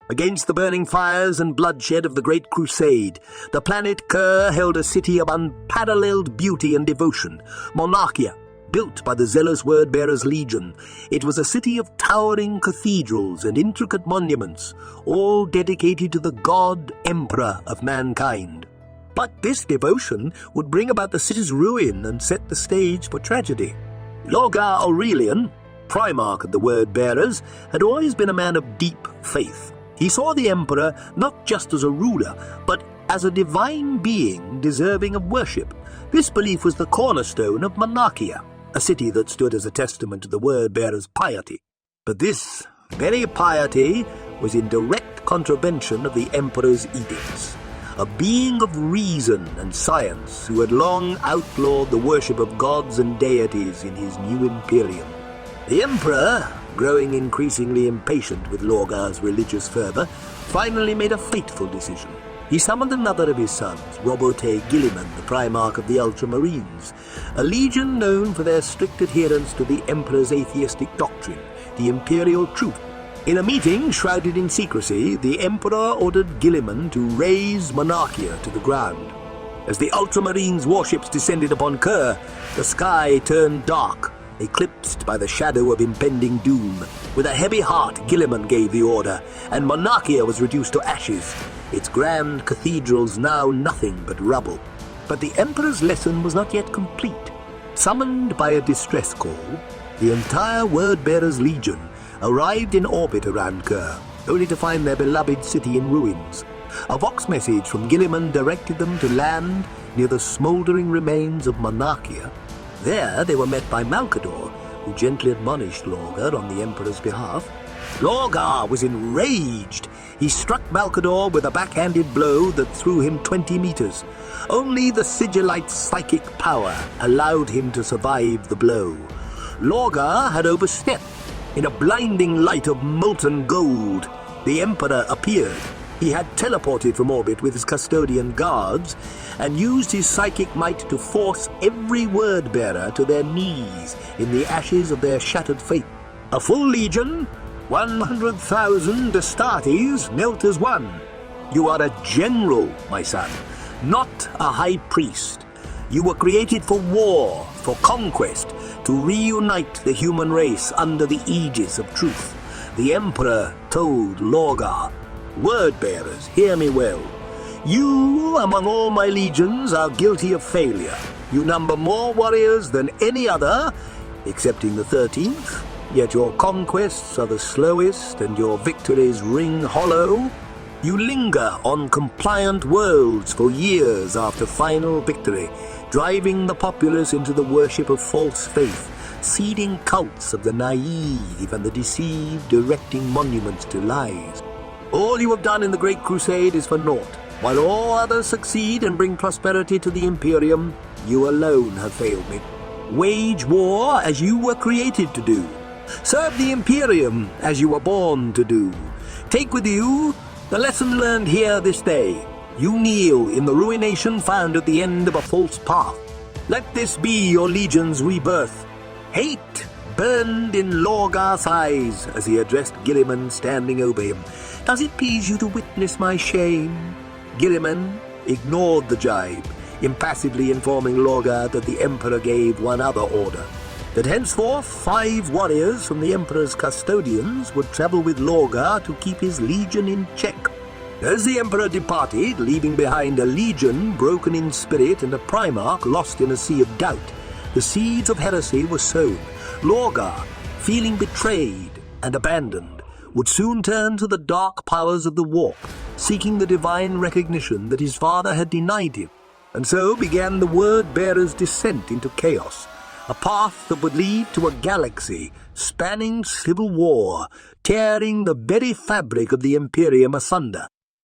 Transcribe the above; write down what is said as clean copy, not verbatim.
Against the burning fires and bloodshed of the Great Crusade, the planet Khur held a city of unparalleled beauty and devotion, Monarchia. Built by the zealous word-bearers legion, it was a city of towering cathedrals and intricate monuments, all dedicated to the god emperor of mankind. But this devotion would bring about the city's ruin and set the stage for tragedy. Lorgar Aurelian, primarch of the word-bearers, had always been a man of deep faith. He saw the emperor not just as a ruler, but as a divine being deserving of worship. This belief was the cornerstone of Monarchia, a city that stood as a testament to the word-bearers' piety. But this very piety was in direct contravention of the emperor's edicts. A being of reason and science who had long outlawed the worship of gods and deities in his new imperium. The emperor, growing increasingly impatient with Lorgar's religious fervor, finally made a fateful decision. He summoned another of his sons, Roboute Guilliman, the primarch of the Ultramarines, a legion known for their strict adherence to the emperor's atheistic doctrine, the imperial truth. In a meeting shrouded in secrecy, the emperor ordered Guilliman to raze Monarchia to the ground. As the Ultramarines' warships descended upon Khur, the sky turned dark, eclipsed by the shadow of impending doom. With a heavy heart, Guilliman gave the order, and Monarchia was reduced to ashes, its grand cathedrals now nothing but rubble. But the emperor's lesson was not yet complete. Summoned by a distress call, the entire word-bearers legion arrived in orbit around Khur, only to find their beloved city in ruins. A vox message from Guilliman directed them to land near the smouldering remains of Monarchia. There they were met by Malcador, who gently admonished Lorgar on the emperor's behalf. Lorgar was enraged. He struck Malcador with a backhanded blow that threw him 20 meters. Only the sigillite's psychic power allowed him to survive the blow. Lorgar had overstepped. In a blinding light of molten gold, the emperor appeared. He had teleported from orbit with his custodian guards and used his psychic might to force every word-bearer to their knees in the ashes of their shattered faith. A full legion, 100,000 Astartes, knelt as one. You are a general, my son, not a high priest. You were created for war, for conquest, to reunite the human race under the aegis of truth. The emperor told Lorgar, "Word-bearers, hear me well. You, among all my legions, are guilty of failure. You number more warriors than any other, excepting the 13th, yet your conquests are the slowest and your victories ring hollow. You linger on compliant worlds for years after final victory, driving the populace into the worship of false faith, seeding cults of the naive and the deceived, erecting monuments to lies. All you have done in the Great Crusade is for naught. While all others succeed and bring prosperity to the Imperium, you alone have failed me. Wage war as you were created to do. Serve the Imperium as you were born to do. Take with you the lesson learned here this day. You kneel in the ruination found at the end of a false path. Let this be your legion's rebirth. Hate burned in Lorgar's eyes as he addressed Guilliman standing over him. Does it please you to witness my shame? Guilliman ignored the jibe, impassively informing Lorgar that the emperor gave one other order, that henceforth 5 warriors from the emperor's custodians would travel with Lorgar to keep his legion in check. As the emperor departed, leaving behind a legion broken in spirit and a primarch lost in a sea of doubt, the seeds of heresy were sown. Lorgar, feeling betrayed and abandoned, would soon turn to the dark powers of the warp, seeking the divine recognition that his father had denied him. And so began the word-bearer's descent into chaos, a path that would lead to a galaxy spanning civil war, tearing the very fabric of the Imperium asunder.